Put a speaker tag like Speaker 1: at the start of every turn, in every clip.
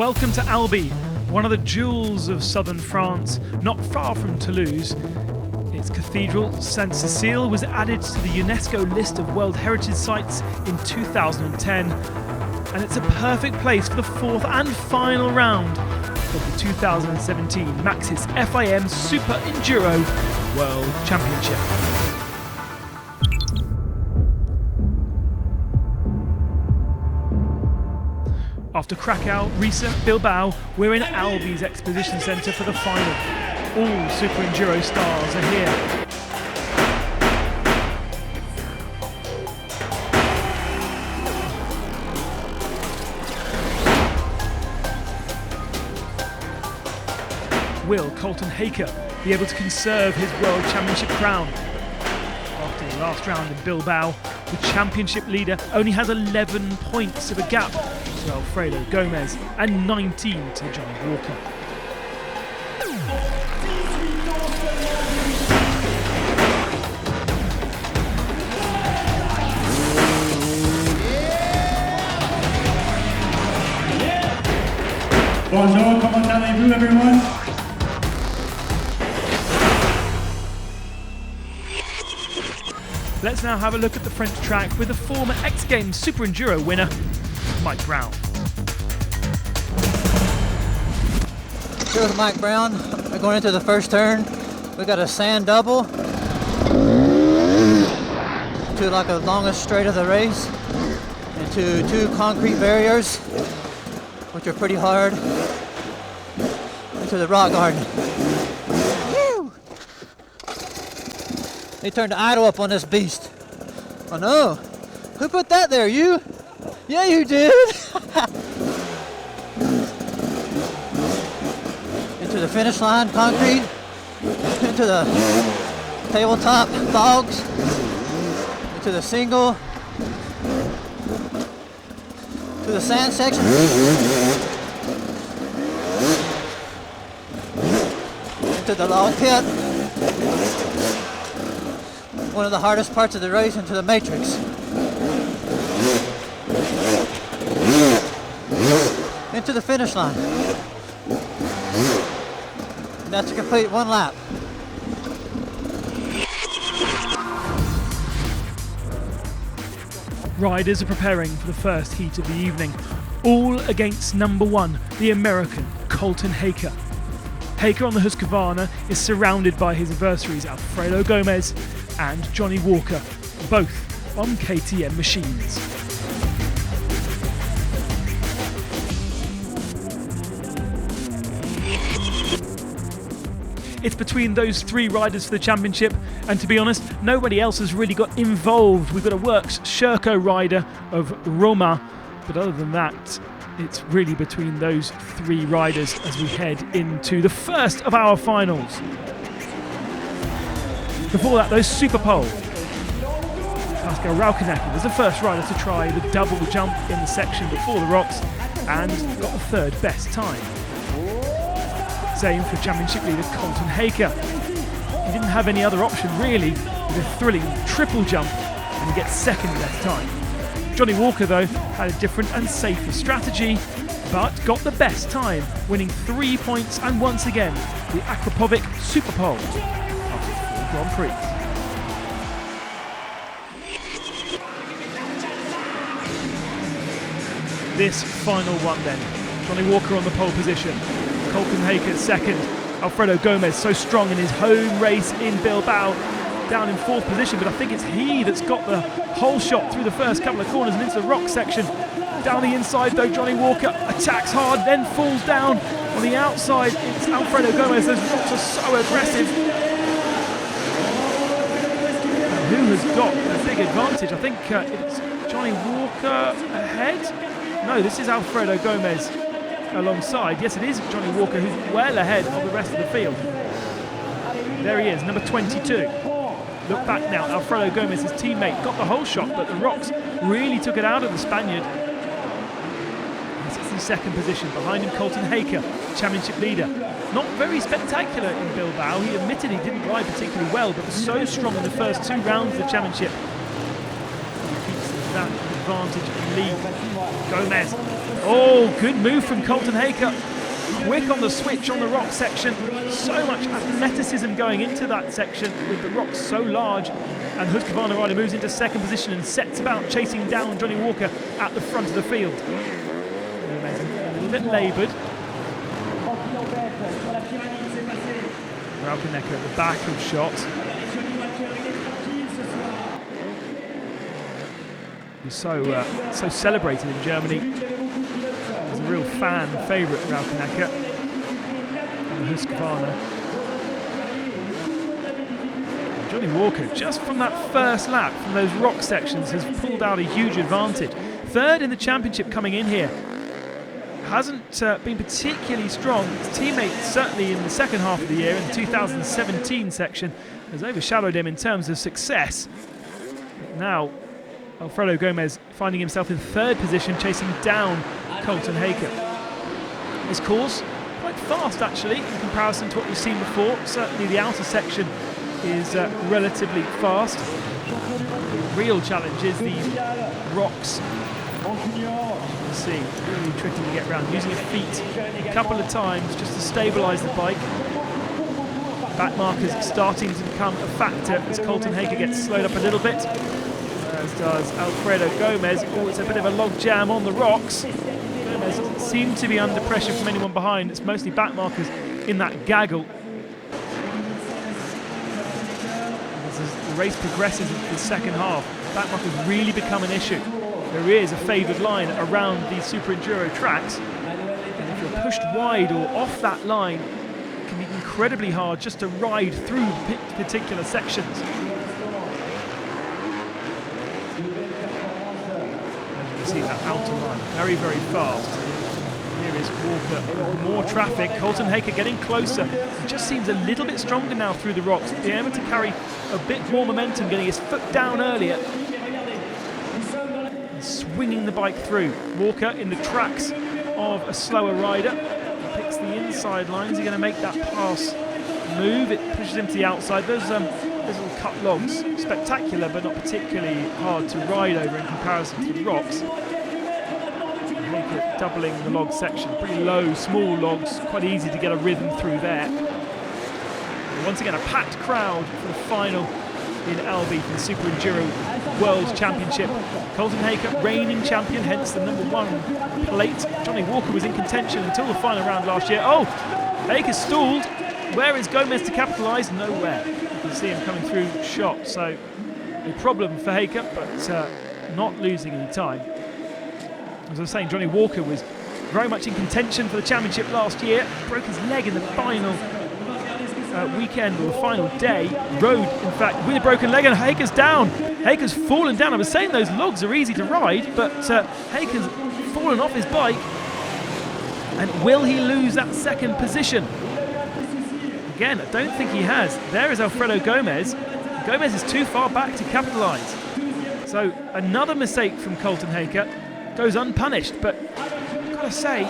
Speaker 1: Welcome to Albi, one of the jewels of southern France, not far from Toulouse. Its cathedral, Saint Cécile, was added to the UNESCO list of World Heritage Sites in 2010, and it's a perfect place for the fourth and final round of the 2017 Maxis FIM SuperEnduro World Championship. After Krakow, Riesa, Bilbao, we're in Albi's Exposition Centre for the final. All SuperEnduro stars are here. Will Colton Haker be able to conserve his World Championship crown? After the last round in Bilbao, the championship leader only has 11 points of a gap to Alfredo Gomez and 19 to Johnny Walker.
Speaker 2: Bonjour, comment allez-vous, everyone?
Speaker 1: Let's now have a look at the French track with the former X Games SuperEnduro winner, Mike Brown.
Speaker 3: Here with Mike Brown, we're going into the first turn. We got a sand double to like the longest straight of the race, into two concrete barriers, which are pretty hard, into the rock garden. Woo! They turned the idle up on this beast. Oh no! Who put that there? You? Yeah, you did! Into the finish line, concrete. Into the tabletop, bogs. Into the single. To the sand section. Into the log pit. One of the hardest parts of the race, into the matrix. Into the finish line. And that's to complete one lap.
Speaker 1: Riders are preparing for the first heat of the evening, all against number one, the American Colton Haker. Haker on the Husqvarna is surrounded by his adversaries Alfredo Gomez and Johnny Walker, both on KTM machines. It's between those three riders for the championship, and to be honest, nobody else has really got involved. We've got a Works Sherco rider of Roma, but other than that, it's really between those three riders as we head into the first of our finals. Before that, those Super Pole. Pascal Raukenacki was the first rider to try the double jump in the section before the rocks and got the third best time. Same for championship leader Colton Haker. He didn't have any other option really with a thrilling triple jump, and he gets second best time. Johnny Walker though had a different and safer strategy, but got the best time, winning 3 points and once again the Akrapovic Super Pole after 4 Grand Prix. This final one then, Johnny Walker on the pole position, Colton Haker second, Alfredo Gomez so strong in his home race in Bilbao, down in fourth position, but I think it's he that's got the whole shot through the first couple of corners and into the rock section. Down the inside though, Johnny Walker attacks hard, then falls down. On the outside, it's Alfredo Gomez. Those rocks are so aggressive. And who has got the big advantage? I think it's Johnny Walker ahead. No, this is Alfredo Gomez alongside. Yes, it is Johnny Walker, who's well ahead of the rest of the field. There he is, number 22. Look back now, Alfredo Gomez, his teammate, got the whole shot, but the rocks really took it out of the Spaniard. He's in second position, behind him Colton Haker, championship leader. Not very spectacular in Bilbao. He admitted he didn't ride particularly well, but was so strong in the first 2 rounds of the championship. He keeps that advantage and lead. Gomez. Oh, good move from Colton Haker. Quick on the switch on the rock section. So much athleticism going into that section with the rocks so large. And Husqvarna rider moves into second position and sets about chasing down Johnny Walker at the front of the field. Gomez a little bit laboured. Raukenecker at the back of shot. He's so celebrated in Germany. He's a real fan favourite, Raukenecker and Husqvarna. Johnny Walker, just from that first lap, from those rock sections, has pulled out a huge advantage. Third in the championship coming in here. Hasn't been particularly strong. His teammate, certainly in the second half of the year, in the 2017 section, has overshadowed him in terms of success. But now, Alfredo Gomez finding himself in third position, chasing down Colton Haker. His course, quite fast actually, in comparison to what we've seen before. Certainly the outer section is relatively fast. The real challenge is these rocks. You see, really tricky to get around. Using his feet a couple of times just to stabilise the bike. Back markers starting to become a factor as Colton Haker gets slowed up a little bit, as does Alfredo Gomez. Oh, it's a bit of a log jam on the rocks. Gomez doesn't seem to be under pressure from anyone behind. It's mostly back markers in that gaggle. As the race progresses into the second half, back markers really become an issue. There is a favoured line around these SuperEnduro tracks, and if you're pushed wide or off that line, it can be incredibly hard just to ride through particular sections. As you can see, that outer line, very, very fast. Here is Walker, more traffic. Colton Haker getting closer. He just seems a little bit stronger now through the rocks, being able to carry a bit more momentum, getting his foot down earlier. Swinging the bike through. Walker in the tracks of a slower rider. He picks the inside line. Is he going to make that pass move? It pushes him to the outside. Those little cut logs, spectacular but not particularly hard to ride over in comparison to the rocks. Haker doubling the log section. Pretty low, small logs. Quite easy to get a rhythm through there. And once again, a packed crowd for the final in Albi for the SuperEnduro World Championship. Colton Haker, reigning champion, hence the #1 plate. Johnny Walker was in contention until the final round last year. Oh, Haker stalled. Where is Gomez to capitalise? Nowhere. You can see him coming through shot. So a problem for Haker, but not losing any time. As I was saying, Johnny Walker was very much in contention for the championship last year. Broke his leg in the final weekend, or the final day. Rode, in fact, with a broken leg, and Haker's down. Haker's fallen down. I was saying those logs are easy to ride, but Haker's fallen off his bike. And will he lose that second position? Again, I don't think he has. There is Alfredo Gomez. Gomez is too far back to capitalise. So another mistake from Colton Haker goes unpunished, but I've got to say,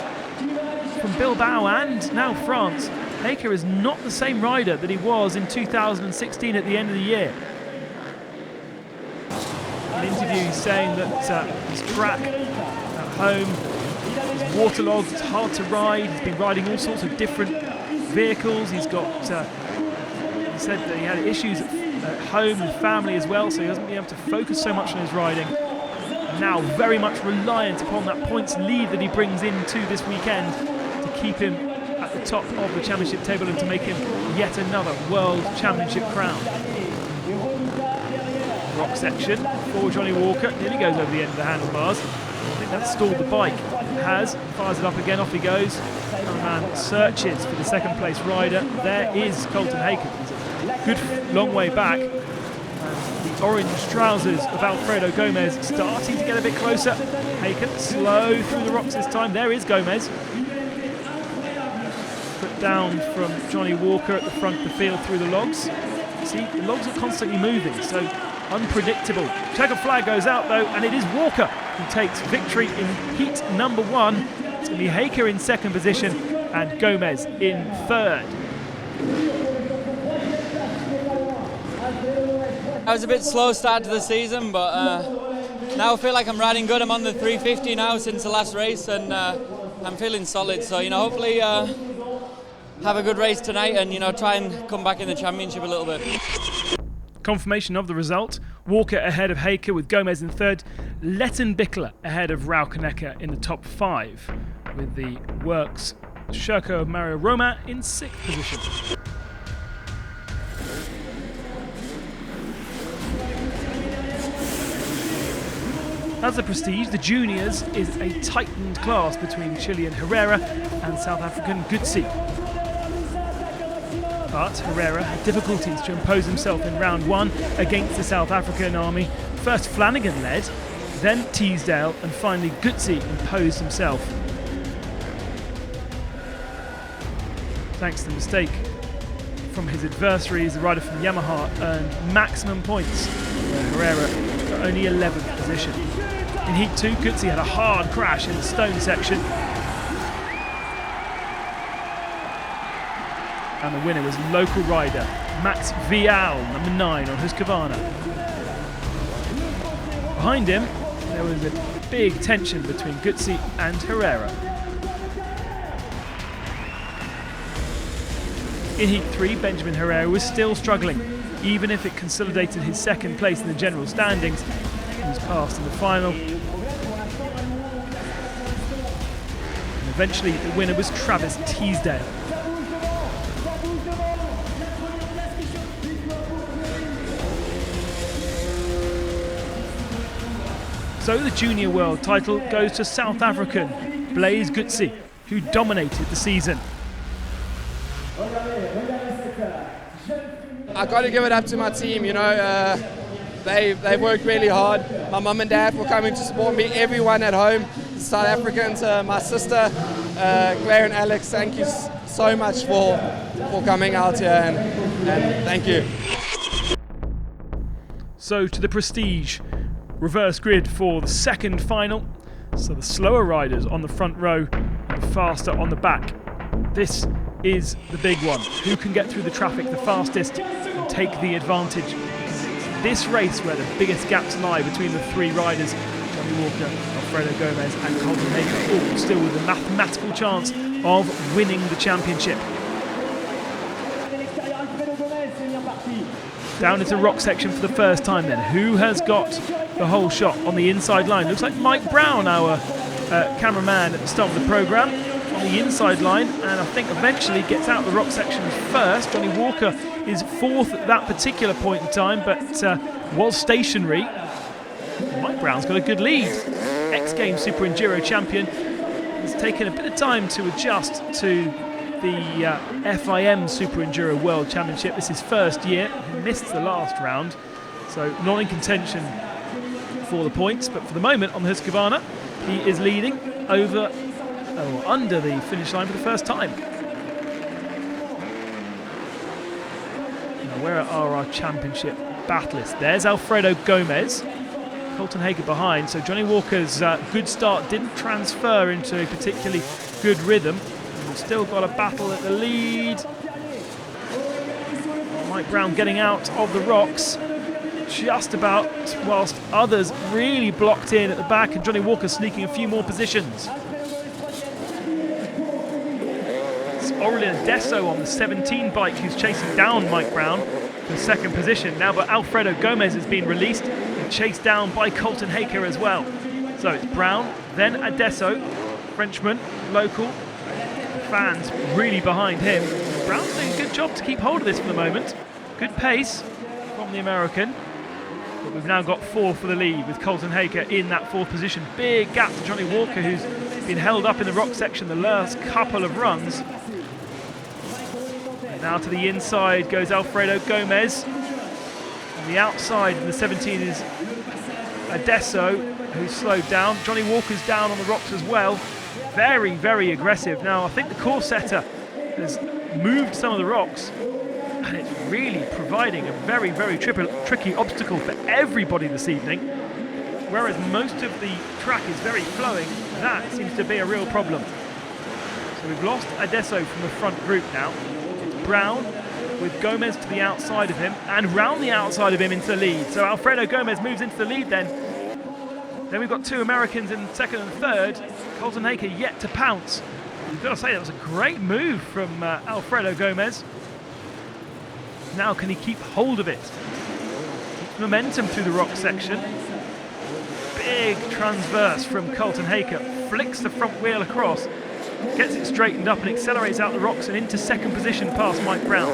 Speaker 1: from Bilbao and now France, Haker is not the same rider that he was in 2016 at the end of the year. In interviews saying that his track at home is waterlogged, it's hard to ride, he's been riding all sorts of different vehicles, he's got, he said that he had issues at home with family as well, so he doesn't be able to focus so much on his riding. Now very much reliant upon that points lead that he brings into this weekend to keep him at the top of the championship table and to make him yet another World Championship crown. Rock section for Johnny Walker, nearly goes over the end of the handlebars. I think that stalled the bike. It has, fires it up again, off he goes. Cameraman searches for the second place rider. There is Colton Haker. He's a good long way back. And the orange trousers of Alfredo Gomez starting to get a bit closer. Haker slow through the rocks this time. There is Gomez. Put down from Johnny Walker at the front of the field through the logs. See, the logs are constantly moving, so unpredictable. Checker flag goes out though, and it is Walker who takes victory in heat number 1. It's going to be Haker in second position and Gomez in third.
Speaker 4: It was a bit slow start to the season, but now I feel like I'm riding good. I'm on the 350 now since the last race, and I'm feeling solid. So, you know, hopefully have a good race tonight and, you know, try and come back in the championship a little bit.
Speaker 1: Confirmation of the result. Walker ahead of Haker with Gomez in third. Lettenbichler ahead of Raukenecker in the top 5, with the Works Sherko of Mario Roma in 6th position. As the Prestige, the juniors is a tightened class between Chilean Herrera and South African Gutsi. But Herrera had difficulties to impose himself in round 1 against the South African army. First Flanagan led, then Teasdale, and finally Gutsi imposed himself. Thanks to the mistake from his adversaries, the rider from Yamaha earned maximum points, where Herrera got only 11th position. In Heat 2, Gutsi had a hard crash in the stone section, and the winner was local rider Max Vial, number 9 on Husqvarna. Behind him, there was a big tension between Gutsi and Herrera. In Heat 3, Benjamin Herrera was still struggling, even if it consolidated his 2nd place in the general standings. He was passed in the final. And eventually, the winner was Travis Teasdale. So the junior world title goes to South African Blaise Gutsi, who dominated the season.
Speaker 5: I got to give it up to my team, you know, they worked really hard. My mum and dad were coming to support me, everyone at home, South Africans, my sister, Claire and Alex, thank you so much for coming out here, and thank you.
Speaker 1: So to the Prestige. Reverse grid for the 2nd final, so the slower riders on the front row and the faster on the back. This is the big one. Who can get through the traffic the fastest and take the advantage? It's this race where the biggest gaps lie between the 3 riders, Johnny Walker, Alfredo Gomez and Colton Haker, all still with a mathematical chance of winning the championship. Down into rock section for the first time then. Who has got the whole shot on the inside line? Looks like Mike Brown, our cameraman at the start of the programme, on the inside line, and I think eventually gets out the rock section first. Johnny Walker is 4th at that particular point in time, but was stationary. Mike Brown's got a good lead. X-Games SuperEnduro champion has taken a bit of time to adjust to the FIM SuperEnduro World Championship. This is his first year. He missed the last round, so not in contention for the points, but for the moment on the Husqvarna, he is leading over or under the finish line for the first time. Now, where are our championship battlists? There's Alfredo Gomez, Colton Haker behind, so Johnny Walker's good start didn't transfer into a particularly good rhythm. We've still got a battle at the lead. Mike Brown getting out of the rocks just about, whilst others really blocked in at the back, and Johnny Walker sneaking a few more positions. It's Aurelien Desso on the 17 bike who's chasing down Mike Brown for 2nd position now, but Alfredo Gomez has been released and chased down by Colton Haker as well. So it's Brown, then Adesso, Frenchman, local. Fans really behind him. Brown's doing a good job to keep hold of this for the moment. Good pace from the American. But we've now got 4 for the lead with Colton Haker in that 4th position. Big gap to Johnny Walker, who's been held up in the rock section the last couple of runs. And now to the inside goes Alfredo Gomez. On the outside in the 17 is Adesso, who's slowed down. Johnny Walker's down on the rocks as well. Very, very aggressive. Now, I think the course setter has moved some of the rocks, and it's really providing a very, very tricky obstacle for everybody this evening. Whereas most of the track is very flowing, that seems to be a real problem. So we've lost Adesso from the front group now. It's Brown with Gomez to the outside of him, and round the outside of him into the lead. So Alfredo Gomez moves into the lead then. Then we've got two Americans in second and third. Colton Haker yet to pounce. I've got to say, that was a great move from Alfredo Gomez. Now can he keep hold of it? Keeps momentum through the rock section. Big transverse from Colton Haker. Flicks the front wheel across. Gets it straightened up and accelerates out the rocks and into second position past Mike Brown.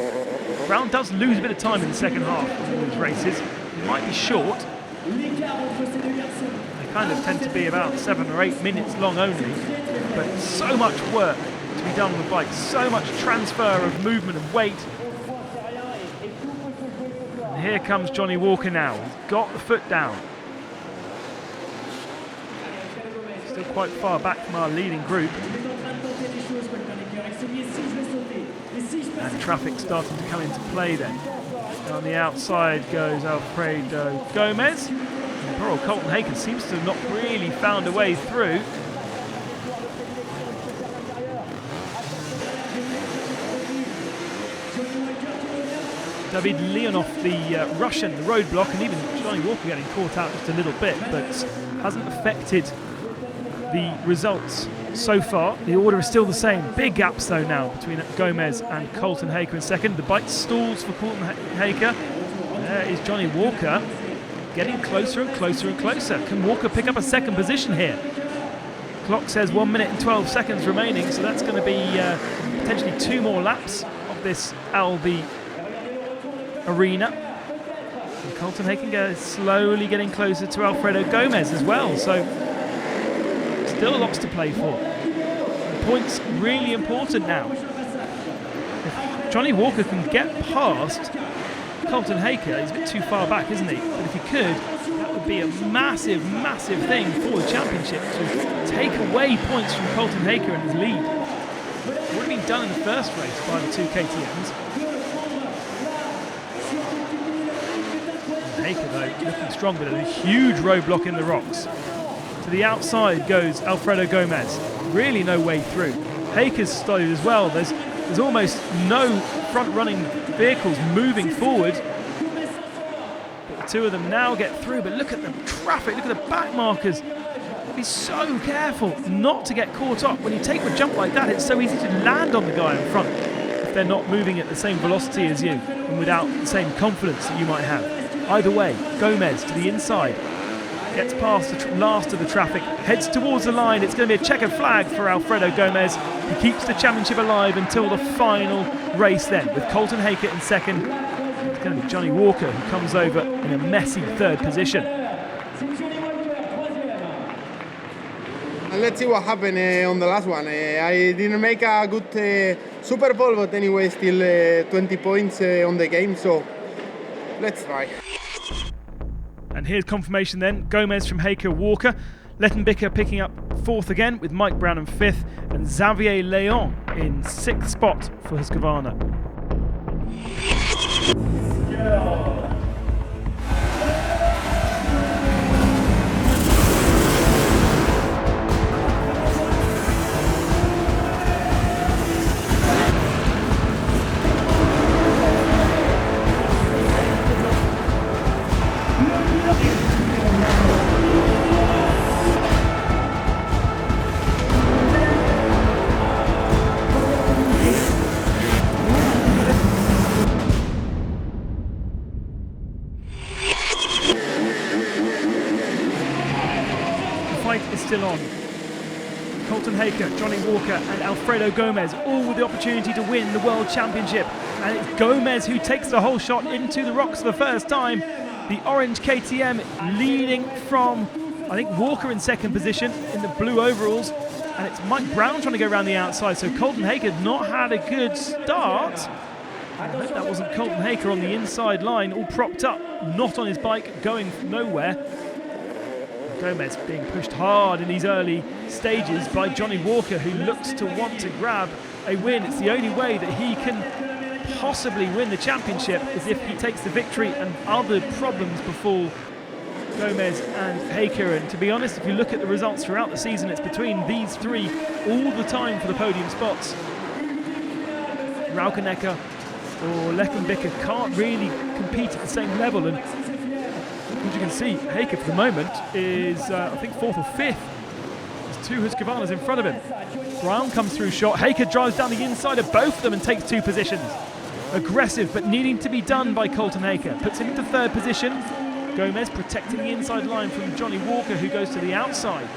Speaker 1: Brown does lose a bit of time in the second half of these races. He might be short. They kind of tend to be about 7 or 8 minutes long only. But so much work to be done on the bike. So much transfer of movement and weight. And here comes Johnny Walker now. He's got the foot down. Still quite far back from our leading group. And traffic starting to come into play then. On the outside goes Alfredo Gomez. And poor old Colton Haker seems to have not really found a way through. David Leonov, the Russian, the roadblock, and even Johnny Walker getting caught out just a little bit, but hasn't affected the results so far. The order is still the same. Big gaps though now between Gomez and Colton Haker in second. The bike stalls for Colton Haker. There is Johnny Walker getting closer and closer and closer. Can Walker pick up a second position here? Clock says 1 minute and 12 seconds remaining, so that's going to be potentially 2 more laps of this Albi arena. And Colton Haker is slowly getting closer to Alfredo Gomez as well, so still lots to play for. The points really important now. If Johnny Walker can get past Colton Haker, he's a bit too far back, isn't he? But if he could, that would be a massive, massive thing for the championship to take away points from Colton Haker and his lead. It would have been done in the first race by the 2 KTMs. Haker though, looking strong, but a huge roadblock in the rocks. To the outside goes Alfredo Gomez. Really no way through. Haker's started as well. There's almost no front-running vehicles moving forward. But the two of them now get through, but look at the traffic, look at the back markers. Be so careful not to get caught up. When you take a jump like that, it's so easy to land on the guy in front if they're not moving at the same velocity as you and without the same confidence that you might have. Either way, Gomez to the inside. Gets past the last of the traffic, heads towards the line. It's going to be a checkered flag for Alfredo Gomez. He keeps the championship alive until the final race then, with Colton Haker in second. It's going to be Johnny Walker who comes over in a messy third position.
Speaker 6: And let's see what happened on the last one. I didn't make a good Super Bowl, but anyway, still 20 points on the game, so let's try.
Speaker 1: And here's confirmation then. Gomez from Haker, Walker. Lettenbicker picking up 4th again with Mike Brown in 5th. And Xavier Leon in 6th spot for Husqvarna. Still on. Colton Haker, Johnny Walker and Alfredo Gomez all with the opportunity to win the World Championship, and it's Gomez who takes the whole shot into the rocks for the first time. The orange KTM leading from, I think, Walker in second position in the blue overalls, and it's Mike Brown trying to go around the outside, so Colton Haker not had a good start. I hope that wasn't Colton Haker on the inside line, all propped up, not on his bike, going nowhere. Gomez being pushed hard in these early stages by Johnny Walker, who looks to want to grab a win. It's the only way that he can possibly win the championship, is if he takes the victory and other problems befall Gomez and Haker. And to be honest, if you look at the results throughout the season, it's between these three all the time for the podium spots. Raukenecker or Leckenbicker can't really compete at the same level, and As you can see, Haker for the moment is, I think, 4th or 5th. There's 2 Husqvarnas in front of him. Brown comes through shot. Haker drives down the inside of both of them and takes 2 positions. Aggressive, but needing to be done by Colton Haker. Puts him into 3rd position. Gomez protecting the inside line from Johnny Walker, who goes to the outside.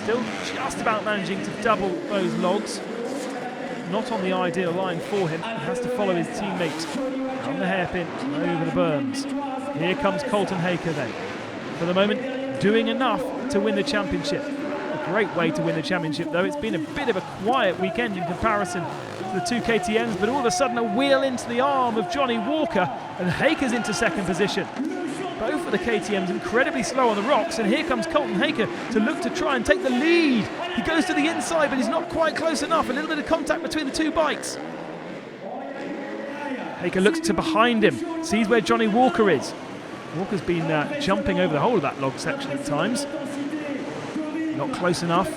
Speaker 1: Still just about managing to double those logs. Not on the ideal line for him. He has to follow his teammate on the hairpin over the berms. Here comes Colton Haker then. For the moment, doing enough to win the championship. A great way to win the championship, though. It's been a bit of a quiet weekend in comparison to the 2 KTMs, but all of a sudden a wheel into the arm of Johnny Walker, and Haker's into 2nd position. Both of the KTMs incredibly slow on the rocks, and here comes Colton Haker to look to try and take the lead. He goes to the inside, but he's not quite close enough. A little bit of contact between the 2 bikes. Haker looks to behind him, sees where Johnny Walker is. Walker's been jumping over the whole of that log section at times. Not close enough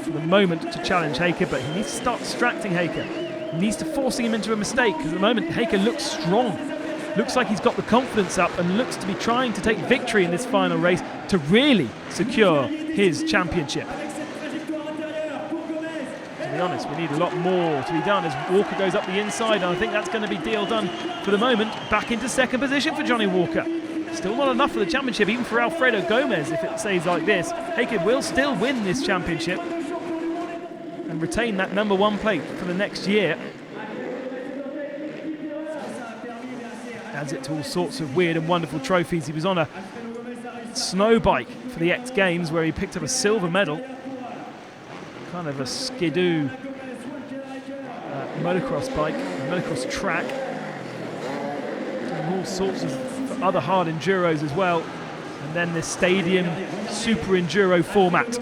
Speaker 1: for the moment to challenge Haker, but he needs to start distracting Haker. He needs to forcing him into a mistake, because at the moment Haker looks strong. Looks like he's got the confidence up and looks to be trying to take victory in this final race to really secure his championship. To be honest, we need a lot more to be done as Walker goes up the inside, and I think that's going to be deal done for the moment. Back into 2nd position for Johnny Walker. Still not enough for the championship, even for Alfredo Gomez, if it stays like this. Haker will still win this championship and retain that #1 plate for the next year. Adds it to all sorts of weird and wonderful trophies. He was on a snow bike for the X Games where he picked up a silver medal. Kind of a skidoo motocross bike, motocross track. And all sorts of other hard enduros as well. And then this stadium SuperEnduro format.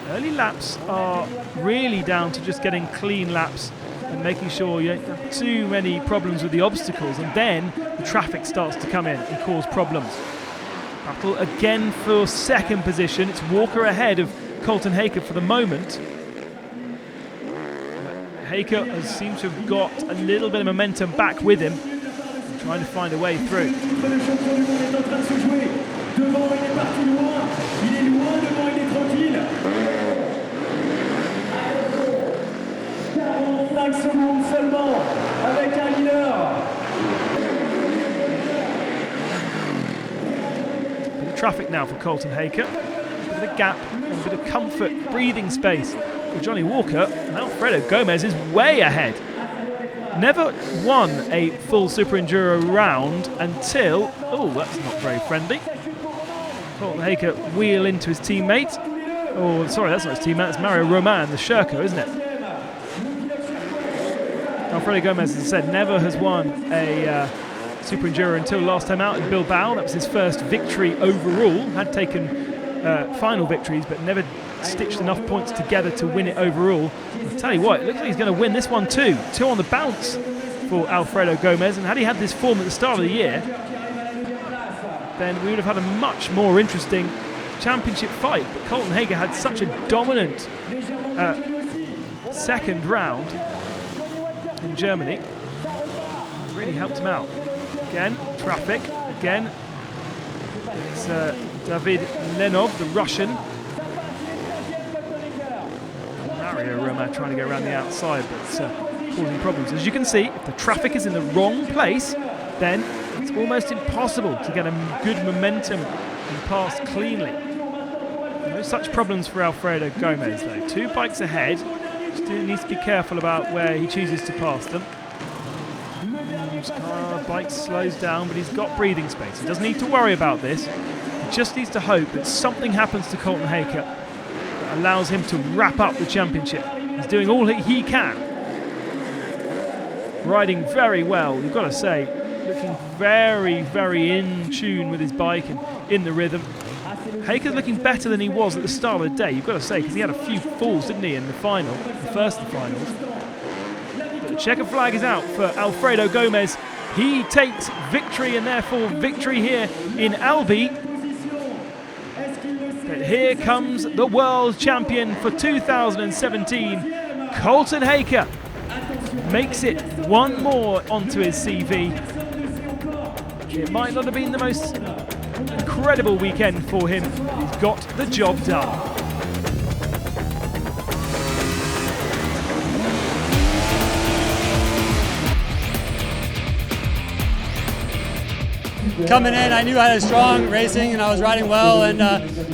Speaker 1: Early laps are really down to just getting clean laps and making sure you don't have too many problems with the obstacles, and then the traffic starts to come in and cause problems. Battle again for 2nd position. It's Walker ahead of Colton Haker for the moment. Haker seems to have got a little bit of momentum back with him, trying to find a way through. Bit of traffic now for Colton Haker. A bit of a gap and a bit of comfort, breathing space for Johnny Walker. And Alfredo Gomez is way ahead. Never won a full SuperEnduro round until... Oh, that's not very friendly. Colton Haker wheel into his teammate. Oh, sorry, that's not his teammate. It's Mario Roman, the Sherco, isn't it? Alfredo Gomez, as I said, never has won a SuperEnduro until last time out in Bilbao. That was his first victory overall. Had taken final victories, but never stitched enough points together to win it overall. I'll tell you what, it looks like he's going to win this one too. 2 on the bounce for Alfredo Gomez, and had he had this form at the start of the year, then we would have had a much more interesting championship fight. But Colton Haker had such a dominant 2nd round in Germany. It really helped him out. Again, traffic. Again, it's David Lenov, the Russian. Mario Roma trying to go around the outside, but causing problems. As you can see, if the traffic is in the wrong place, then it's almost impossible to get a good momentum and pass cleanly. No such problems for Alfredo Gomez, though. 2 bikes ahead. Still needs to be careful about where he chooses to pass them. Bike slows down, but he's got breathing space. He doesn't need to worry about this. He just needs to hope that something happens to Colton Haker that allows him to wrap up the championship. He's doing all he can. Riding very well, you've got to say. Looking very, very in tune with his bike and in the rhythm. Haker's looking better than he was at the start of the day, you've got to say, because he had a few falls, didn't he, in the final, the first of the finals. But the checker flag is out for Alfredo Gomez. He takes victory, and therefore victory here in Albi. But here comes the world champion for 2017, Colton Haker. Makes it one more onto his CV. It might not have been the most incredible weekend for him. He's got the job done.
Speaker 7: Coming in, I knew I had a strong racing and I was riding well, and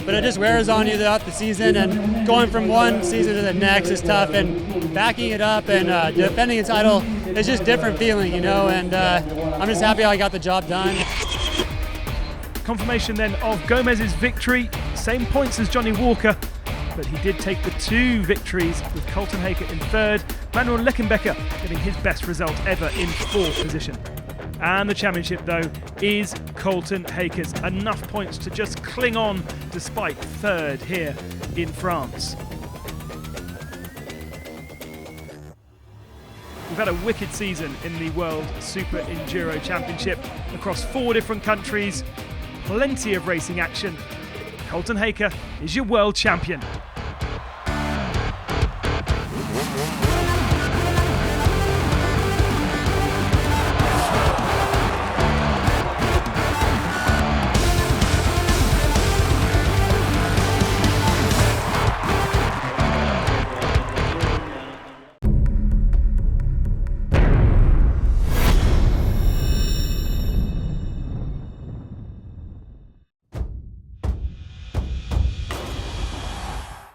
Speaker 7: but it just wears on you throughout the season, and going from one season to the next is tough, and backing it up and defending a title is just different feeling, you know, and I'm just happy I got the job done.
Speaker 1: Confirmation then of Gomez's victory, same points as Johnny Walker, but he did take the 2 victories with Colton Haker in 3rd, Manuel Leckenbecker getting his best result ever in 4th position. And the championship, though, is Colton Haker's. Enough points to just cling on despite 3rd here in France. We've had a wicked season in the World Super Enduro Championship across 4 different countries. Plenty of racing action. Colton Haker is your world champion.